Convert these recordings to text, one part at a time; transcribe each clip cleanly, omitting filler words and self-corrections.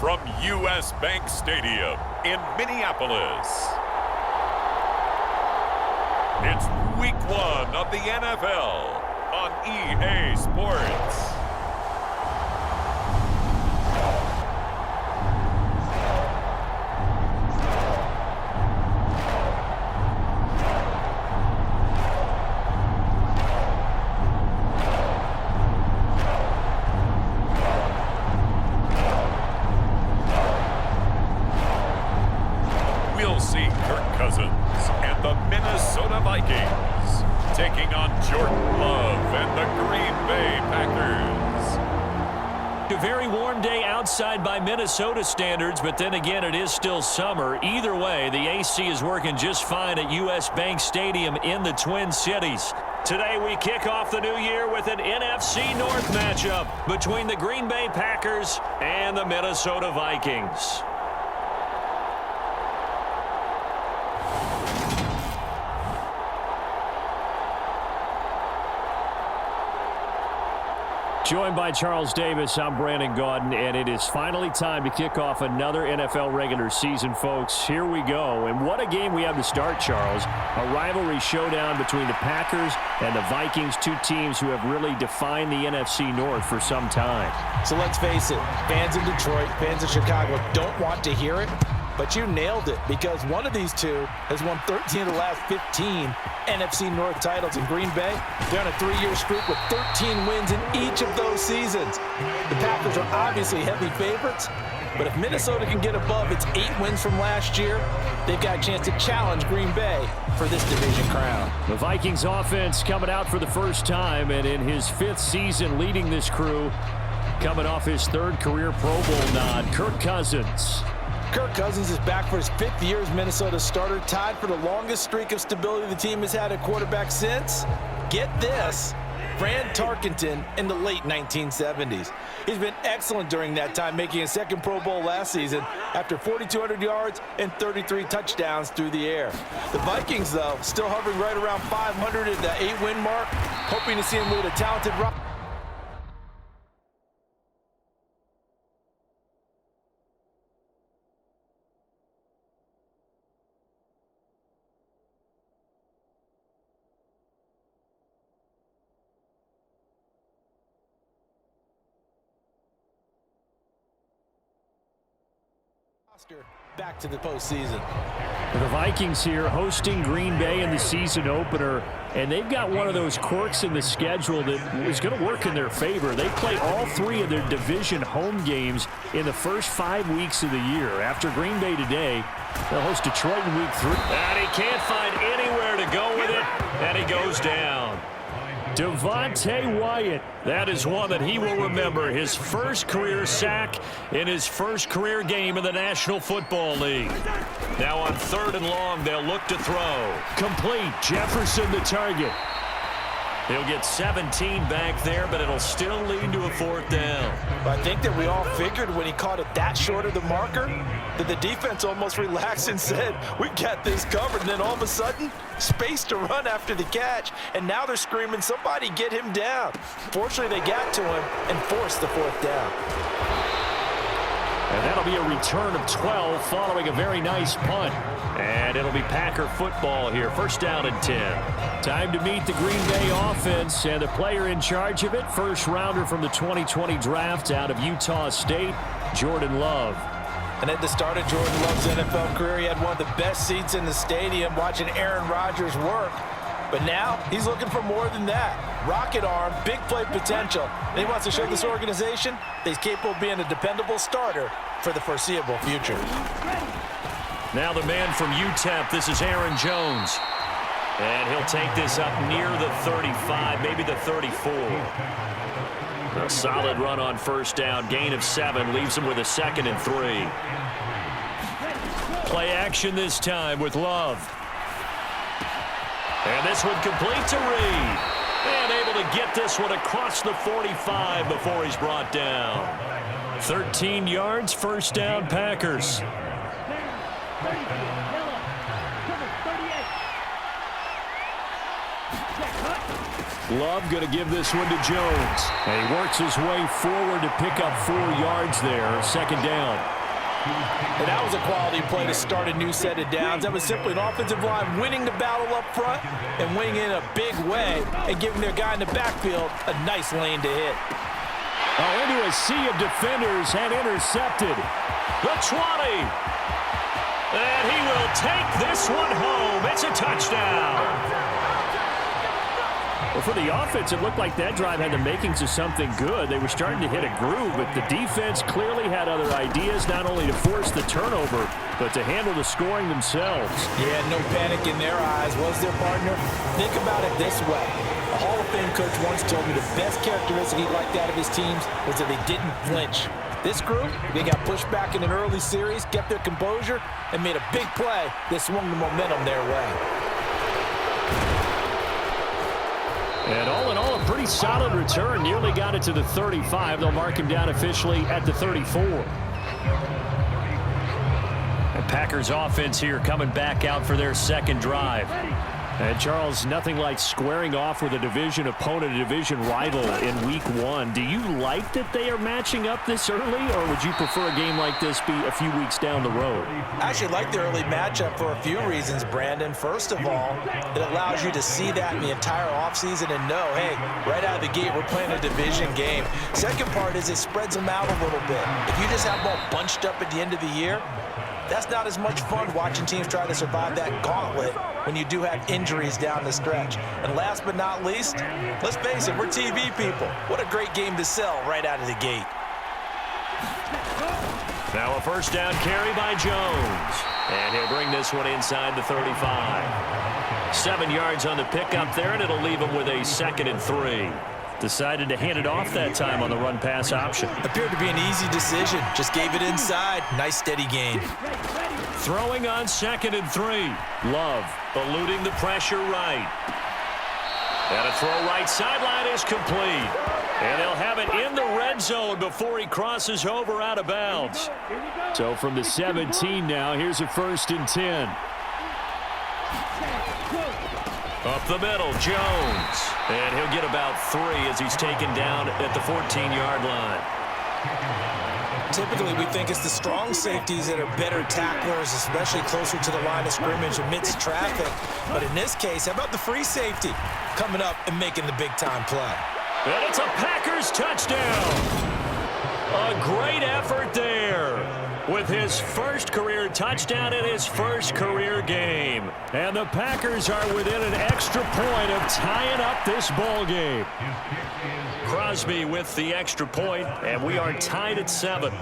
from U.S. Bank Stadium in Minneapolis. It's Week 1 of the NFL on EA Sports. We'll see Kirk Cousins and the Minnesota Vikings taking on Jordan Love and the Green Bay Packers. A very warm day outside by Minnesota standards, but then again, it is still summer. Either way, the AC is working just fine at U.S. Bank Stadium in the Twin Cities. Today, we kick off the new year with an NFC North matchup between the Green Bay Packers and the Minnesota Vikings. Joined by Charles Davis, I'm Brandon Gaudin, and it is finally time to kick off another NFL regular season, folks. Here we go, and what a game we have to start, Charles. A rivalry showdown between the Packers and the Vikings, two teams who have really defined the NFC North for some time. So let's face it, fans in Detroit, fans in Chicago don't want to hear it, but you nailed it because one of these two has won 13 of the last 15 NFC North titles. In Green Bay, they're on a 3-year streak with 13 wins in each of those seasons. The Packers are obviously heavy favorites, but if Minnesota can get above its 8 wins from last year, they've got a chance to challenge Green Bay for this division crown. The Vikings offense coming out for the first time, and in his 5th season leading this crew, coming off his 3rd career Pro Bowl nod, Kirk Cousins. Kirk Cousins is back for his 5th year as Minnesota's starter, tied for the longest streak of stability the team has had at quarterback since, get this, Fran Tarkenton in the late 1970s. He's been excellent during that time, making a 2nd Pro Bowl last season after 4,200 yards and 33 touchdowns through the air. The Vikings, though, still hovering right around 500 at the 8-win mark, hoping to see him lead a talented roster. Back to the postseason. The Vikings here hosting Green Bay in the season opener, and they've got one of those quirks in the schedule that is going to work in their favor. They play all 3 of their division home games in the first 5 weeks of the year. After Green Bay today, they'll host Detroit in week 3. And he can't find anywhere to go with it, and he goes down. Devontae Wyatt, that is one that he will remember. His first career sack in his first career game in the National Football League. Now on 3rd and long, they'll look to throw. Complete, Jefferson the target. He'll get 17 back there, but it'll still lead to a 4th down. I think that we all figured when he caught it that short of the marker that the defense almost relaxed and said, we got this covered. And then all of a sudden, space to run after the catch. And now they're screaming, somebody get him down. Fortunately, they got to him and forced the 4th down. And that'll be a return of 12 following a very nice punt. And it'll be Packer football here. 1st down and 10. Time to meet the Green Bay offense, and the player in charge of it, 1st rounder from the 2020 draft out of Utah State, Jordan Love. And at the start of Jordan Love's NFL career, he had one of the best seats in the stadium watching Aaron Rodgers work. But now he's looking for more than that. Rocket arm, big play potential. And he wants to show this organization that he's capable of being a dependable starter for the foreseeable future. Now the man from UTEP, this is Aaron Jones. And he'll take this up near the 35, maybe the 34. A solid run on 1st down, gain of 7, leaves him with a 2nd and 3. Play action this time with Love. And this one complete to Reed. And able to get this one across the 45 before he's brought down. 13 yards, 1st down, Packers. Love going to give this one to Jones. And he works his way forward to pick up 4 yards there. Second down. And that was a quality play to start a new set of downs. That was simply an offensive line winning the battle up front and winning in a big way and giving their guy in the backfield a nice lane to hit. Oh, into a sea of defenders and intercepted. The 20. And he will take this one home. It's a touchdown. Well, for the offense, it looked like that drive had the makings of something good. They were starting to hit a groove, but the defense clearly had other ideas, not only to force the turnover, but to handle the scoring themselves. Yeah, no panic in their eyes, was their partner? Think about it this way. A Hall of Fame coach once told me the best characteristic he liked out of his teams was that they didn't flinch. This group, they got pushed back in an early series, kept their composure, and made a big play that swung the momentum their way. And all in all, a pretty solid return. Nearly got it to the 35. They'll mark him down officially at the 34. And Packers offense here coming back out for their second drive. And Charles, nothing like squaring off with a division opponent, a division rival in week 1. Do you like that they are matching up this early, or would you prefer a game like this be a few weeks down the road? I actually like the early matchup for a few reasons, Brandon. First of all, it allows you to see that in the entire offseason and know, hey, right out of the gate, we're playing a division game. Second part is it spreads them out a little bit. If you just have them all bunched up at the end of the year, that's not as much fun watching teams try to survive that gauntlet when you do have injuries down the stretch. And last but not least, let's face it, we're TV people. What a great game to sell right out of the gate. Now a first down carry by Jones. And he'll bring this one inside the 35. 7 yards on the pickup there, and it'll leave him with a 2nd and 3. Decided to hand it off that time on the run-pass option. Appeared to be an easy decision. Just gave it inside. Nice steady gain. Throwing on 2nd and 3. Love eluding the pressure right. And a throw right sideline is complete. And they'll have it in the red zone before he crosses over out of bounds. So from the 17 now, here's a 1st and 10. Up the middle, Jones. And he'll get about 3 as he's taken down at the 14-yard line. Typically, we think it's the strong safeties that are better tacklers, especially closer to the line of scrimmage amidst traffic. But in this case, how about the free safety coming up and making the big-time play? And it's a Packers touchdown. A great effort there with his first career touchdown in his first career game. And the Packers are within an extra point of tying up this ball game. Crosby with the extra point, and we are tied at 7.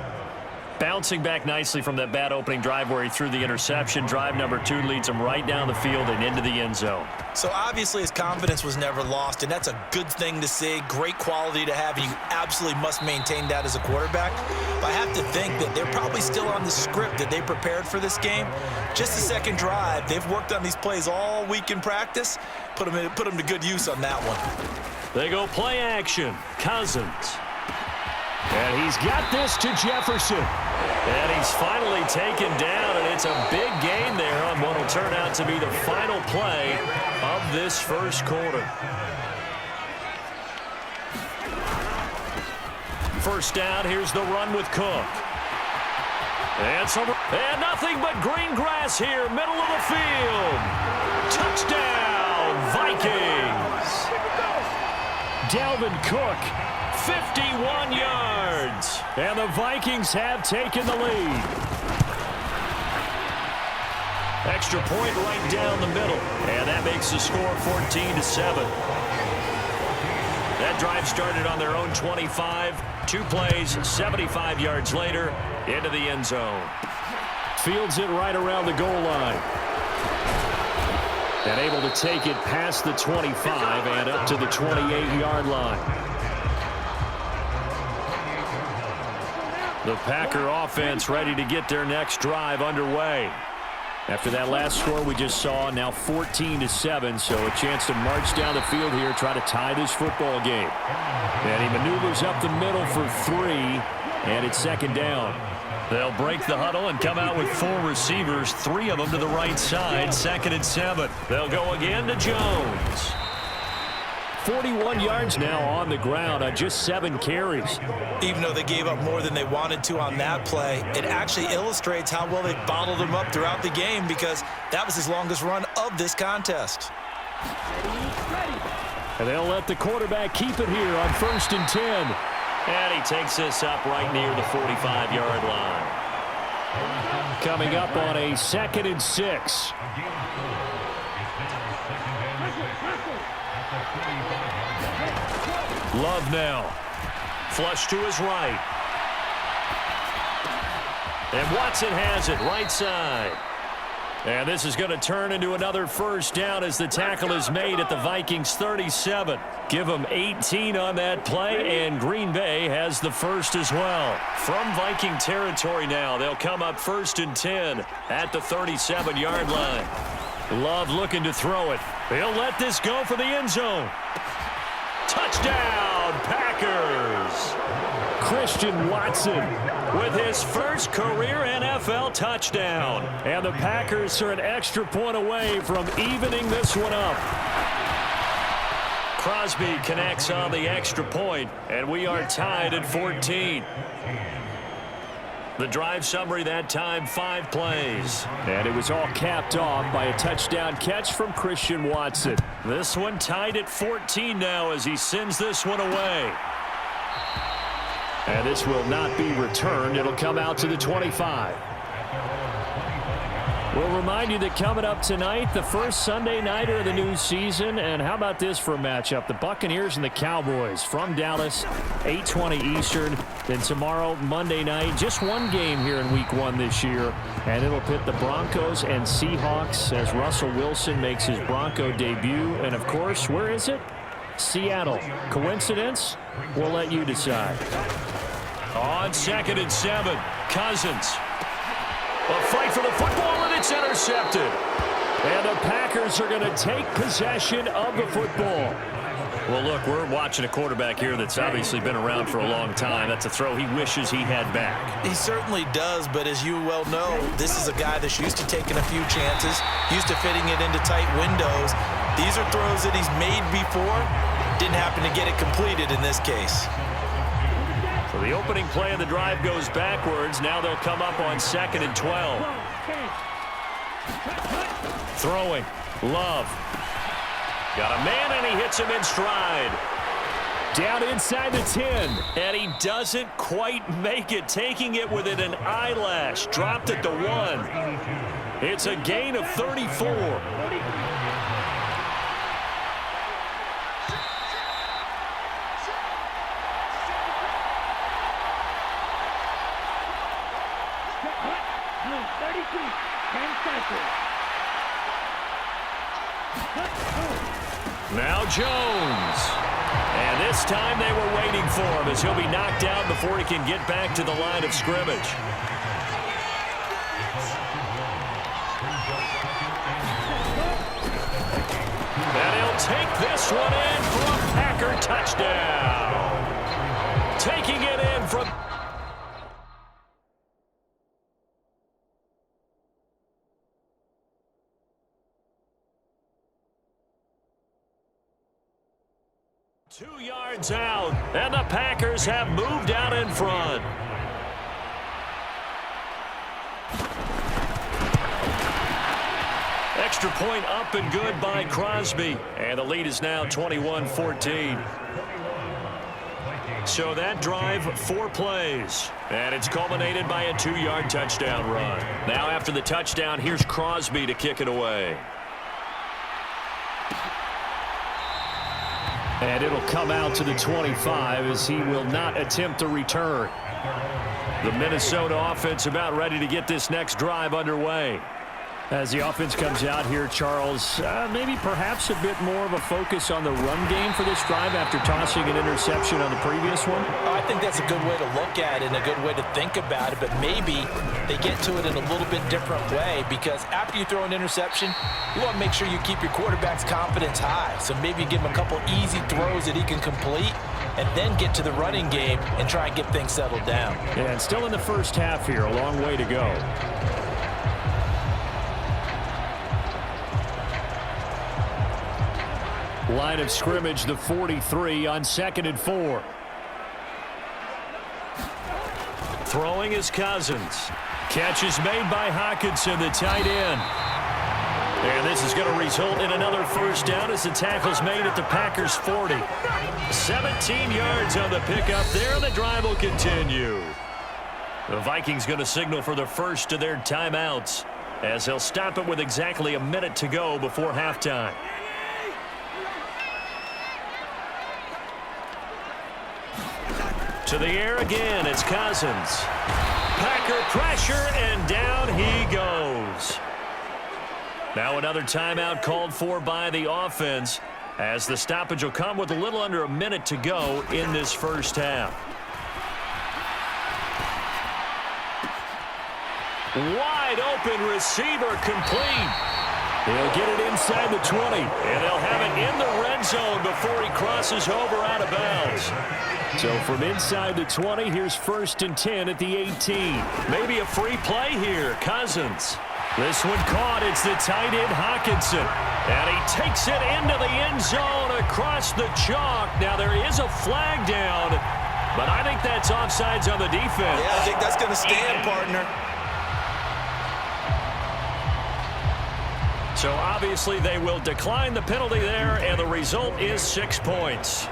Bouncing back nicely from that bad opening drive where he threw the interception. Drive number 2 leads him right down the field and into the end zone. So obviously his confidence was never lost, and that's a good thing to see. Great quality to have, and you absolutely must maintain that as a quarterback. But I have to think that they're probably still on the script that they prepared for this game. Just the second drive. They've worked on these plays all week in practice. Put them to good use on that one. They go play action. Cousins. And he's got this to Jefferson. And he's finally taken down, and it's a big gain there on what will turn out to be the final play of this first quarter. First down, here's the run with Cook. And nothing but green grass here, middle of the field. Touchdown, Vikings. Dalvin Cook, 51 yards. And the Vikings have taken the lead. Extra point right down the middle. And that makes the score 14-7. That drive started on their own 25. 2 plays, 75 yards later, into the end zone. Fields it right around the goal line. And able to take it past the 25 and up to the 28-yard line. The Packer offense ready to get their next drive underway. After that last score we just saw, now 14-7, so a chance to march down the field here, try to tie this football game. And he maneuvers up the middle for 3, and it's second down. They'll break the huddle and come out with 4 receivers, 3 of them to the right side, 2nd and 7. They'll go again to Jones. 41 yards now on the ground on just 7 carries. Even though they gave up more than they wanted to on that play, it actually illustrates how well they bottled him up throughout the game because that was his longest run of this contest. And they'll let the quarterback keep it here on 1st and 10. And he takes this up right near the 45-yard line. Coming up on a 2nd and 6. Love now. Flush to his right. And Watson has it right side. And this is going to turn into another first down as the tackle is made at the Vikings 37. Give them 18 on that play, and Green Bay has the first as well. From Viking territory now, they'll come up 1st and 10 at the 37-yard line. Love looking to throw it. He'll let this go for the end zone. Touchdown, Packers! Christian Watson with his first career NFL touchdown. And the Packers are an extra point away from evening this one up. Crosby connects on the extra point, and we are tied at 14. The drive summary that time, 5 plays. And it was all capped off by a touchdown catch from Christian Watson. This one tied at 14 now as he sends this one away. And this will not be returned. It'll come out to the 25. We'll remind you that coming up tonight, the first Sunday nighter of the new season. And how about this for a matchup? The Buccaneers and the Cowboys from Dallas, 8:20 Eastern. Then tomorrow, Monday night, just one game here in Week 1 this year. And it'll pit the Broncos and Seahawks as Russell Wilson makes his Bronco debut. And, of course, where is it? Seattle. Coincidence? We'll let you decide. On 2nd and 7, Cousins. A fight for the football, and it's intercepted. And the Packers are going to take possession of the football. Well, look, we're watching a quarterback here that's obviously been around for a long time. That's a throw he wishes he had back. He certainly does, but as you well know, this is a guy that's used to taking a few chances, used to fitting it into tight windows. These are throws that he's made before. Didn't happen to get it completed in this case. So the opening play of the drive goes backwards. Now they'll come up on 2nd and 12. Throwing. Love. Got a man, and he hits him in stride. Down inside the 10. And he doesn't quite make it, taking it within an eyelash. Dropped at the 1. It's a gain of 34. Now Jones. And this time they were waiting for him as he'll be knocked out before he can get back to the line of scrimmage. And he'll take this one in for a Packer touchdown. Taking it in from... Two yards out, and the Packers have moved out in front. Extra point up and good by Crosby, and the lead is now 21-14. So that drive, 4 plays, and it's culminated by a 2-yard touchdown run. Now after the touchdown, here's Crosby to kick it away. And it'll come out to the 25 as he will not attempt to return. The Minnesota offense about ready to get this next drive underway. As the offense comes out here, Charles, maybe perhaps a bit more of a focus on the run game for this drive after tossing an interception on the previous one? I think that's a good way to look at it and a good way to think about it, but maybe they get to it in a little bit different way because after you throw an interception, you want to make sure you keep your quarterback's confidence high. So maybe you give him a couple easy throws that he can complete and then get to the running game and try and get things settled down. Yeah, and still in the first half here, a long way to go. Line of scrimmage, the 43 on 2nd and 4. Throwing is Cousins. Catch is made by Hockenson, the tight end. And this is going to result in another first down as the tackle's made at the Packers' 40. 17 yards on the pickup there, and the drive will continue. The Vikings going to signal for the first of their timeouts as they'll stop it with exactly a minute to go before halftime. To the air again, it's Cousins. Packer pressure, and down he goes. Now another timeout called for by the offense as the stoppage will come with a little under a minute to go in this first half. Wide open receiver complete. He'll get it inside the 20. And they'll have it in the red zone before he crosses over out of bounds. So from inside the 20, here's 1st and 10 at the 18. Maybe a free play here. Cousins. This one caught. It's the tight end Hockenson. And he takes it into the end zone across the chalk. Now there is a flag down, but I think that's offsides on the defense. Yeah, I think that's going to stand, partner. So obviously they will decline the penalty there, and the result is 6 points.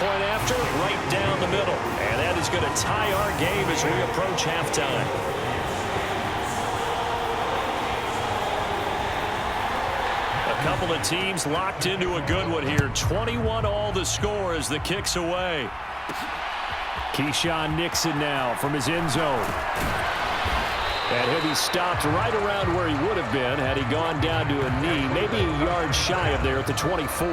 Point after, right down the middle. And that is going to tie our game as we approach halftime. A couple of teams locked into a good one here. 21 all the score as the kick's away. Keyshawn Nixon now from his end zone. And he'll be stopped right around where he would have been had he gone down to a knee, maybe a yard shy of there at the 24.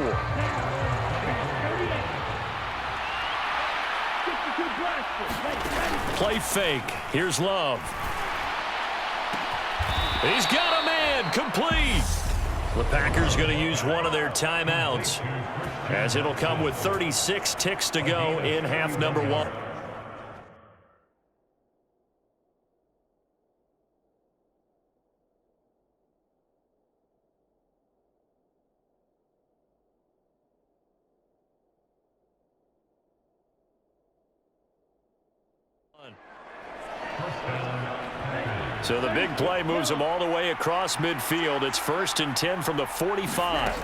Play fake. Here's Love. He's got a man. Complete. The Packers going to use one of their timeouts as it'll come with 36 ticks to go in half number 1. So the big play moves them all the way across midfield. It's 1st and 10 from the 45.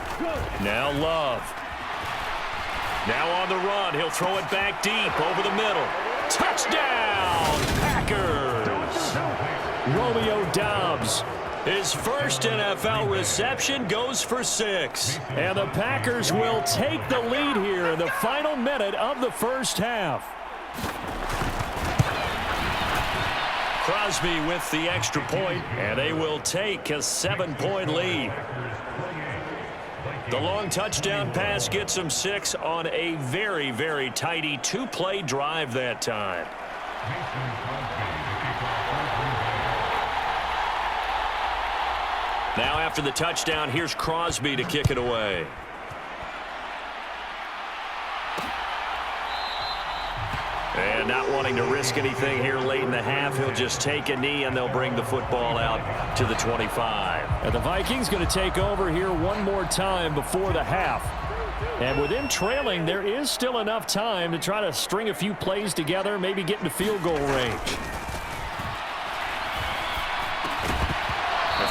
Now Love. Now on the run. He'll throw it back deep over the middle. Touchdown, Packers. Romeo Doubs. His first NFL reception goes for 6. And the Packers will take the lead here in the final minute of the first half. Crosby with the extra point, and they will take a 7-point lead. The long touchdown pass gets them 6 on a very, very tidy 2-play drive that time. Now after the touchdown, here's Crosby to kick it away. And not wanting to risk anything here late in the half, he'll just take a knee and they'll bring the football out to the 25. And the Vikings going to take over here one more time before the half. And with them trailing, there is still enough time to try to string a few plays together, maybe get into field goal range.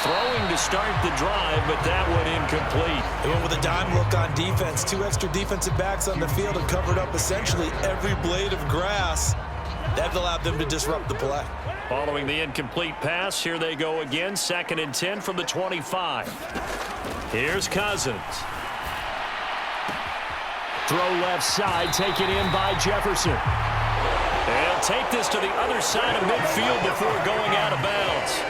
Throwing to start the drive, but that one incomplete. They went with a dime look on defense. 2 extra defensive backs on the field and covered up essentially every blade of grass. That allowed them to disrupt the play. Following the incomplete pass, here they go again. 2nd and 10 from the 25. Here's Cousins. Throw left side, taken in by Jefferson. And he'll take this to the other side of midfield before going out of bounds.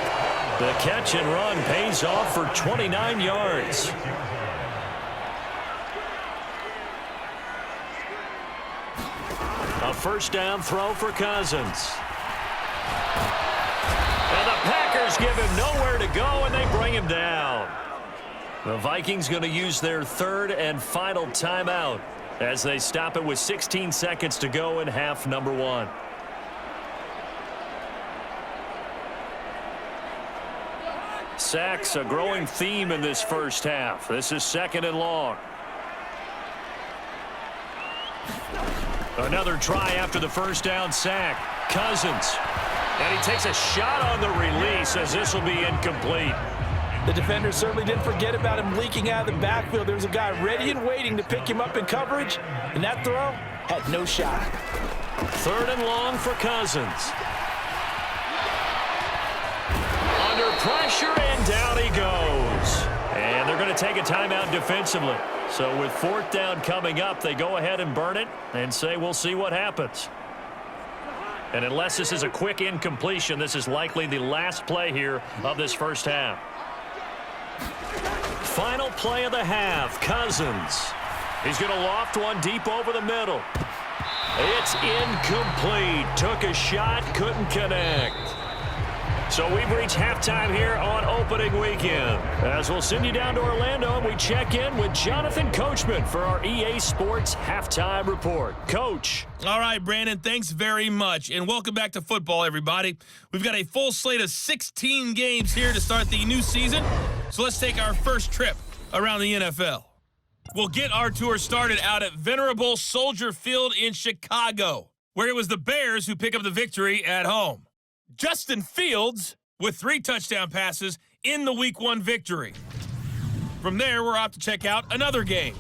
The catch and run pays off for 29 yards. A first down throw for Cousins. And the Packers give him nowhere to go, and they bring him down. The Vikings going to use their 3rd and final timeout as they stop it with 16 seconds to go in half number 1. sacks a growing theme in this first half. This is 2nd and long. Another try after the first down sack. Cousins. And he takes a shot on the release as this will be incomplete. The defender certainly didn't forget about him leaking out of the backfield. There was a guy ready and waiting to pick him up in coverage, and that throw had no shot. 3rd and long for Cousins. Under pressure, and down he goes. And they're going to take a timeout defensively. So with 4th down coming up, they go ahead and burn it and say we'll see what happens. And unless this is a quick incompletion, this is likely the last play here of this first half. Final play of the half, Cousins. He's going to loft one deep over the middle. It's incomplete. Took a shot, couldn't connect. So we've reached halftime here on opening weekend. As we'll send you down to Orlando, and we check in with Jonathan Coachman for our EA Sports Halftime Report. Coach. All right, Brandon, thanks very much. And welcome back to football, everybody. We've got a full slate of 16 games here to start the new season. So let's take our first trip around the NFL. We'll get our tour started out at venerable Soldier Field in Chicago, where it was the Bears who pick up the victory at home. Justin Fields with 3 touchdown passes in the Week 1 victory. From there, we're off to check out another game.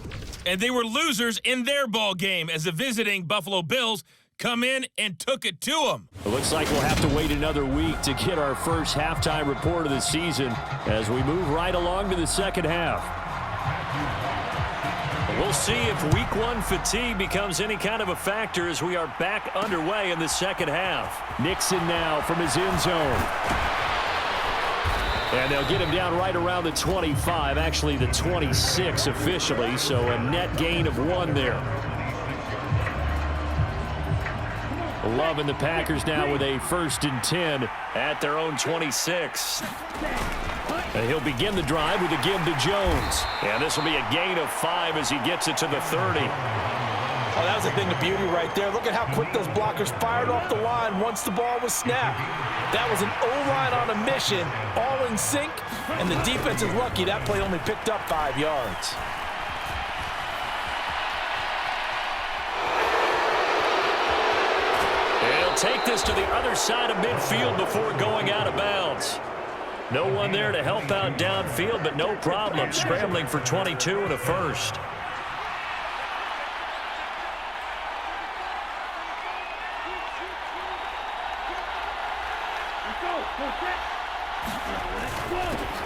And they were losers in their ball game as the visiting Buffalo Bills come in and took it to them. It looks like we'll have to wait another week to get our first halftime report of the season as we move right along to the second half. We'll see if Week 1 fatigue becomes any kind of a factor as we are back underway in the second half. Nixon now from his end zone. And they'll get him down right around the 25, actually the 26 officially, so a net gain of 1 there. Loving the Packers now with a 1st and 10 at their own 26. And he'll begin the drive with a give to Jones. And this will be a gain of 5 as he gets it to the 30. Oh, that was a thing of beauty right there. Look at how quick those blockers fired off the line once the ball was snapped. That was an O-line on a mission, all in sync, and the defense is lucky that play only picked up 5 yards. He'll take this to the other side of midfield before going out of bounds. No one there to help out downfield, but no problem. Scrambling for 22 and a first.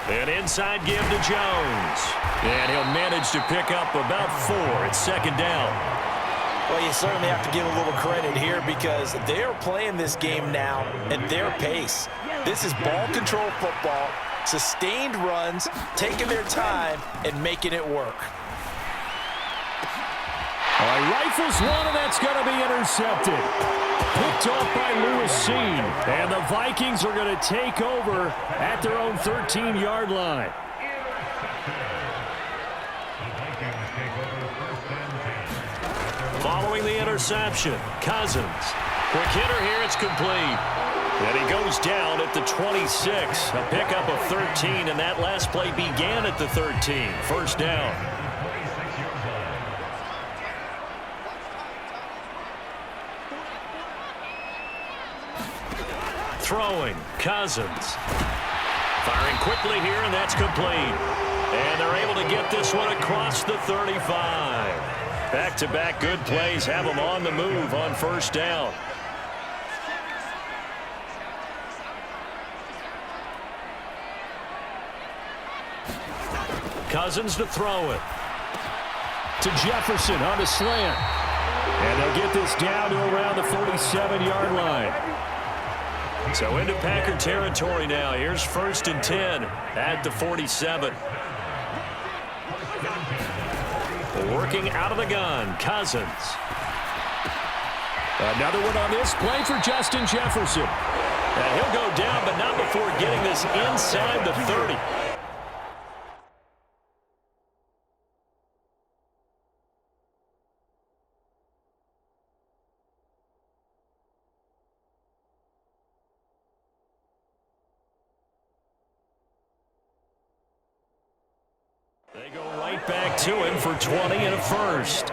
An inside give to Jones. And he'll manage to pick up about 4. It's 2nd down. Well, you certainly have to give a little credit here because they're playing this game now at their pace. This is ball control football, sustained runs, taking their time, and making it work. All right, rifles one, and that's going to be intercepted. Picked off by Lewis Cine. And the Vikings are going to take over at their own 13-yard line. Following the interception, Cousins. Quick hitter here, it's complete. And he goes down at the 26. A pickup of 13, and that last play began at the 13. 1st down. Throwing, Cousins. Firing quickly here, and that's complete. And they're able to get this one across the 35. Back-to-back good plays have them on the move on 1st down. Cousins to throw it. To Jefferson on the slant. And they'll get this down to around the 47-yard line. So into Packer territory now. Here's 1st and 10 at the 47. Working out of the gun, Cousins. Another one on this play for Justin Jefferson. And he'll go down, but not before getting this inside the 30. right back to him for 20 and a first.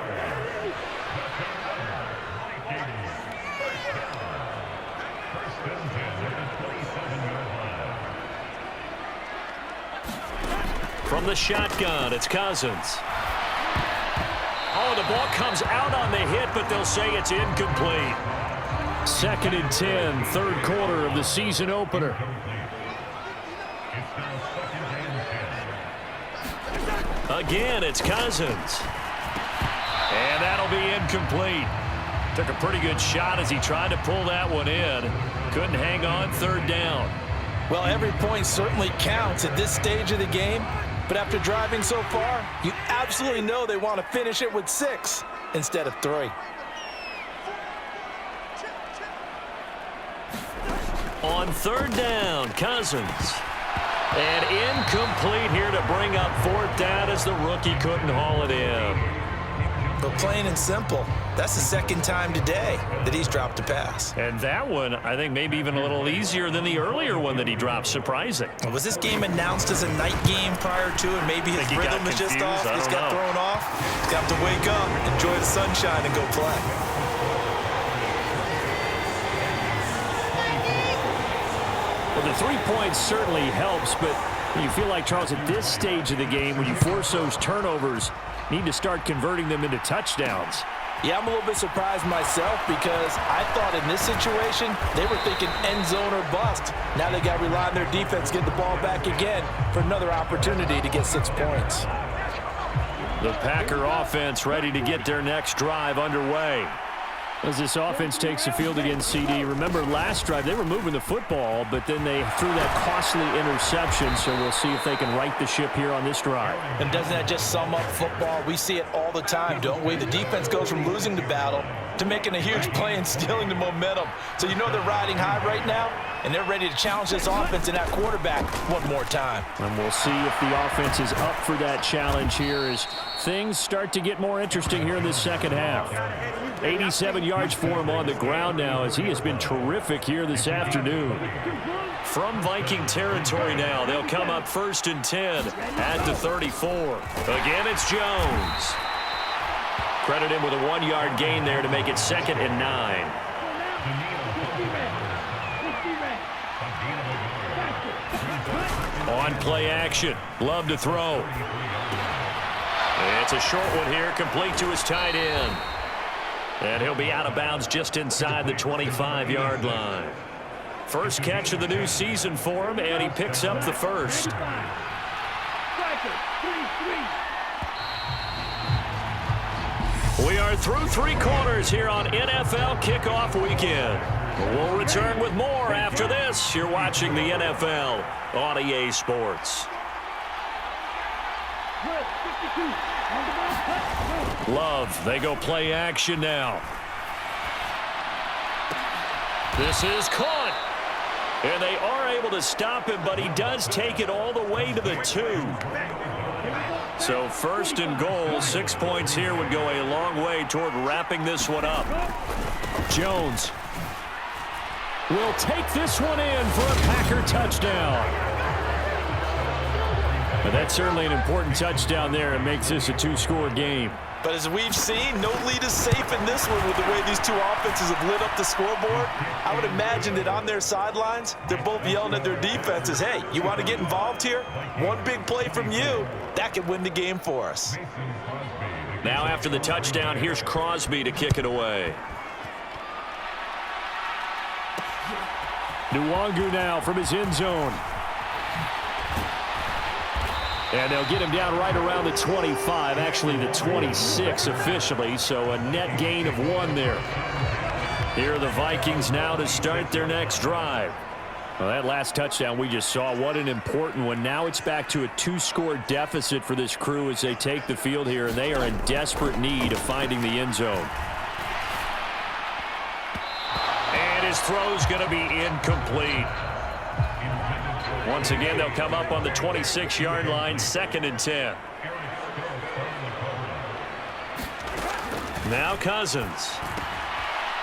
From the shotgun, it's Cousins. Oh, the ball comes out on the hit, but they'll say it's incomplete. 2nd and 10, third quarter of the season opener. Again, it's Cousins. And that'll be incomplete. Took a pretty good shot as he tried to pull that one in. Couldn't hang on, third down. Well, every point certainly counts at this stage of the game. But after driving so far, you absolutely know they want to finish it with 6 instead of 3. On third down, Cousins. And incomplete here to bring up fourth down as the rookie couldn't haul it in. But plain and simple, that's the second time today that he's dropped a pass. And that one, I think, maybe even a little easier than the earlier one that he dropped. Surprising. Was this game announced as a night game prior to, and maybe his rhythm is just off? He's got thrown off. He's got to wake up, enjoy the sunshine, and go play. Well, the 3 points certainly helps, but you feel like, Charles, at this stage of the game, when you force those turnovers, need to start converting them into touchdowns. Yeah, I'm a little bit surprised myself because I thought in this situation they were thinking end zone or bust. Now they got to rely on their defense, get the ball back again for another opportunity to get 6 points. The Packer offense ready to get their next drive underway. As this offense takes the field against CD, remember last drive they were moving the football, but then they threw that costly interception, so we'll see if they can right the ship here on this drive. And doesn't that just sum up football? We see it all the time, don't we? The defense goes from losing the battle to making a huge play and stealing the momentum. So you know they're riding high right now, and they're ready to challenge this offense and that quarterback one more time. And we'll see if the offense is up for that challenge here as things start to get more interesting here in this second half. 87 yards for him on the ground now as he has been terrific here this afternoon. From Viking territory now, they'll come up 1st and 10 at the 34. Again, it's Jones. Credit him with a 1-yard gain there to make it 2nd and 9. On play action, Love to throw. It's a short one here, complete to his tight end. And he'll be out of bounds just inside the 25-yard line. First catch of the new season for him, and he picks up the first. We are through 3 quarters here on NFL Kickoff Weekend. We'll return with more after this. You're watching the NFL on EA Sports. Love, they go play action now. This is caught. And they are able to stop him, but he does take it all the way to the 2. So 1st and goal, 6 points here would go a long way toward wrapping this one up. Jones will take this one in for a Packer touchdown. But that's certainly an important touchdown there. It makes this a 2-score game. But as we've seen, no lead is safe in this one with the way these two offenses have lit up the scoreboard. I would imagine that on their sidelines, they're both yelling at their defenses, hey, you want to get involved here? One big play from you, that could win the game for us. Now after the touchdown, here's Crosby to kick it away. Nwangu now from his end zone. And they'll get him down right around the 25, actually the 26 officially, so a net gain of 1 there. Here are the Vikings now to start their next drive. Well, that last touchdown we just saw, what an important one. Now it's back to a 2-score deficit for this crew as they take the field here, and they are in desperate need of finding the end zone. And his throw's going to be incomplete. Once again, they'll come up on the 26-yard line, 2nd and 10. Now Cousins.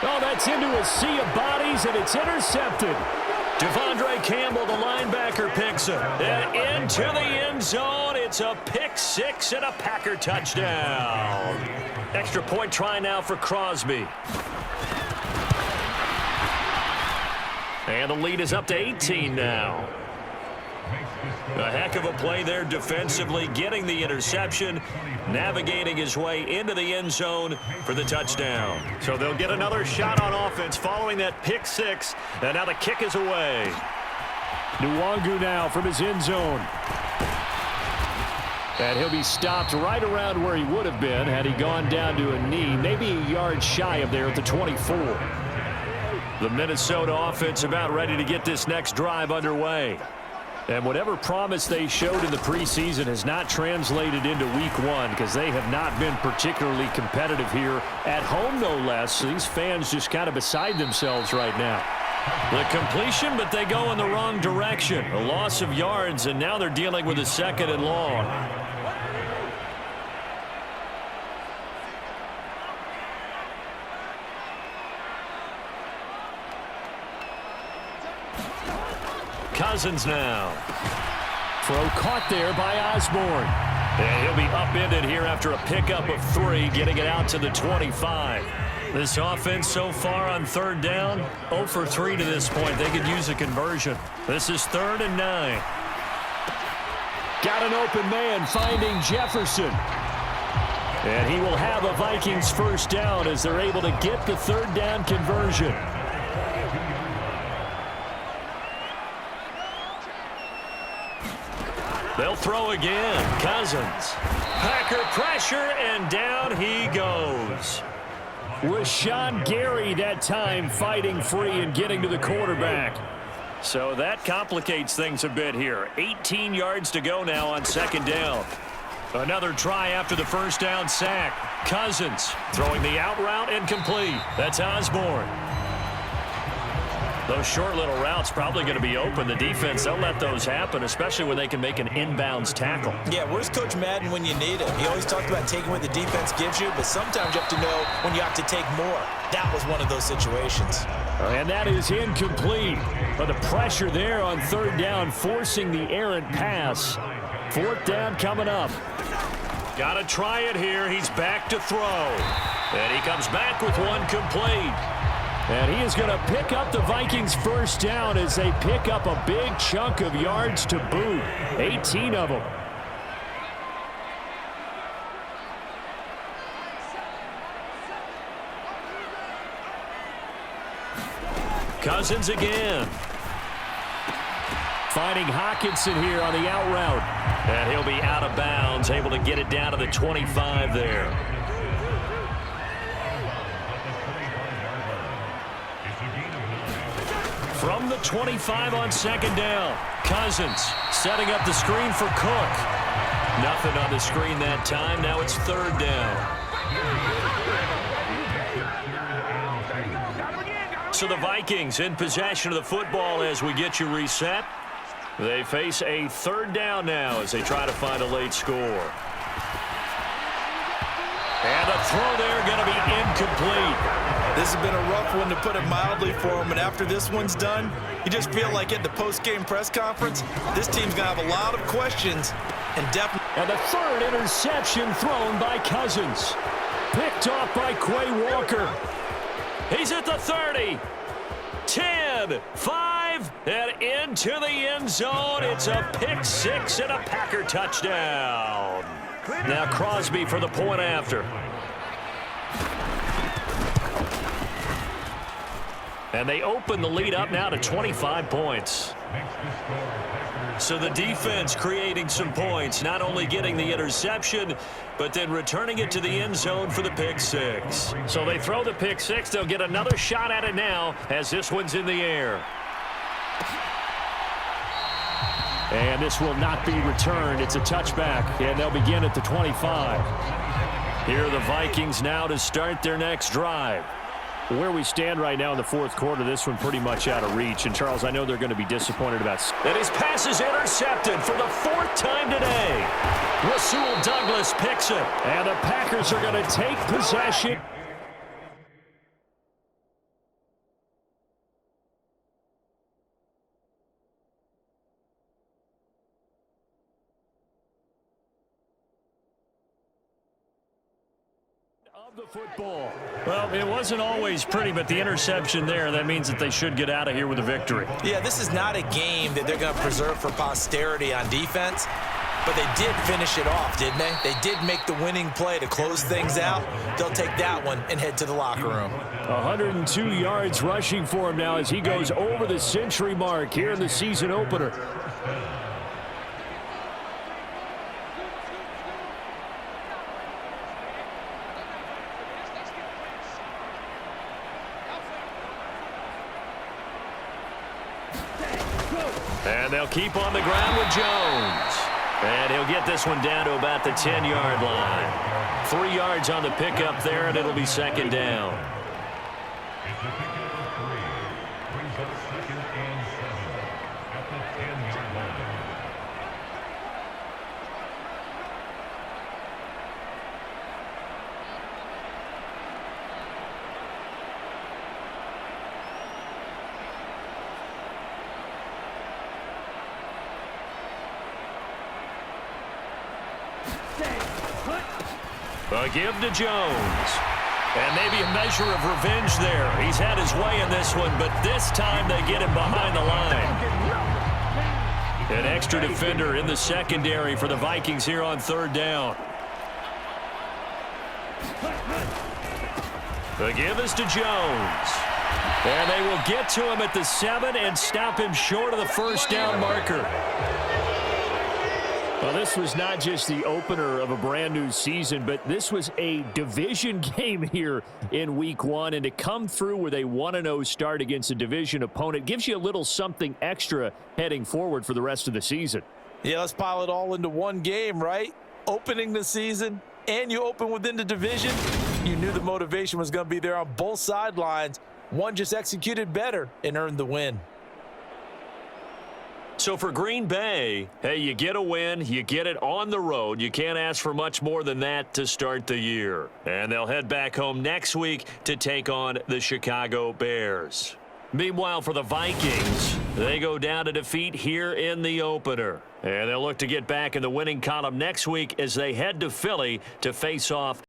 Oh, that's into a sea of bodies, and it's intercepted. Devondre Campbell, the linebacker, picks it. And into the end zone. It's a pick six and a Packer touchdown. Extra point try now for Crosby. And the lead is up to 18 now. A heck of a play there defensively, getting the interception, navigating his way into the end zone for the touchdown. So they'll get another shot on offense following that pick six, and now the kick is away. Nwangu now from his end zone. And he'll be stopped right around where he would have been had he gone down to a knee, maybe a yard shy of there at the 24. The Minnesota offense about ready to get this next drive underway. And whatever promise they showed in the preseason has not translated into week one because they have not been particularly competitive here at home, no less. So these fans just kind of beside themselves right now. The completion, but they go in the wrong direction. A loss of yards, and now they're dealing with a 2nd and long. Cousins now. Throw caught there by Osborne. And he'll be upended here after a pickup of 3, getting it out to the 25. This offense so far on 3rd down, 0 for 3 to this point. They could use a conversion. This is 3rd and 9. Got an open man finding Jefferson. And he will have a Vikings first down as they're able to get the 3rd down conversion. They'll throw again. Cousins. Packer pressure, and down he goes. Rashawn Gary that time fighting free and getting to the quarterback. So that complicates things a bit here. 18 yards to go now on 2nd down. Another try after the first down sack. Cousins throwing the out route incomplete. That's Osborne. Those short little routes probably going to be open. The defense, they'll let those happen, especially when they can make an inbounds tackle. Yeah, where's Coach Madden when you need him? He always talked about taking what the defense gives you, but sometimes you have to know when you have to take more. That was one of those situations. And that is incomplete. But the pressure there on 3rd down, forcing the errant pass. 4th down coming up. Got to try it here. He's back to throw. And he comes back with one complete. And he is going to pick up the Vikings first down as they pick up a big chunk of yards to boot. 18 of them. Cousins again. Finding Hockenson here on the out route. And he'll be out of bounds, able to get it down to the 25 there. From the 25 on 2nd down. Cousins setting up the screen for Cook. Nothing on the screen that time. Now it's 3rd down. So the Vikings in possession of the football as we get you reset. They face a 3rd down now as they try to find a late score. And a throw there going to be incomplete. This has been a rough one, to put it mildly, for him. And after this one's done, you just feel like at the post-game press conference, this team's going to have a lot of questions. And the 3rd interception thrown by Cousins. Picked off by Quay Walker. He's at the 30. 10, 5, and into the end zone. It's a pick six and a Packer touchdown. Now Crosby for the point after. And they open the lead up now to 25 points. So the defense creating some points, not only getting the interception, but then returning it to the end zone for the pick six. So they throw the pick six. They'll get another shot at it now as this one's in the air. And this will not be returned. It's a touchback, and they'll begin at the 25. Here are the Vikings now to start their next drive. Where we stand right now in the 4th quarter, this one pretty much out of reach. And, Charles, I know they're going to be disappointed about. And his pass is intercepted for the 4th time today. Rasul Douglas picks it. And the Packers are going to take possession. The football. Well, it wasn't always pretty, but the interception there, that means that they should get out of here with a victory. Yeah, this is not a game that they're going to preserve for posterity on defense, but they did finish it off, didn't they? They did make the winning play to close things out. They'll take that one and head to the locker room. 102 yards rushing for him now as he goes over the century mark here in the season opener. And they'll keep on the ground with Jones. And he'll get this one down to about the 10-yard line. 3 yards on the pickup there, and it'll be second down. A give to Jones. And maybe a measure of revenge there. He's had his way in this one, but this time they get him behind the line. An extra defender in the secondary for the Vikings here on third down. The give is to Jones. And they will get to him at the 7 and stop him short of the first down marker. Well, this was not just the opener of a brand new season, but this was a division game here in week 1. And to come through with a 1-0 start against a division opponent gives you a little something extra heading forward for the rest of the season. Yeah, let's pile it all into one game, right? Opening the season, and you open within the division. You knew the motivation was going to be there on both sidelines. One just executed better and earned the win. So for Green Bay, hey, you get a win, you get it on the road. You can't ask for much more than that to start the year. And they'll head back home next week to take on the Chicago Bears. Meanwhile, for the Vikings, they go down to defeat here in the opener. And they'll look to get back in the winning column next week as they head to Philly to face off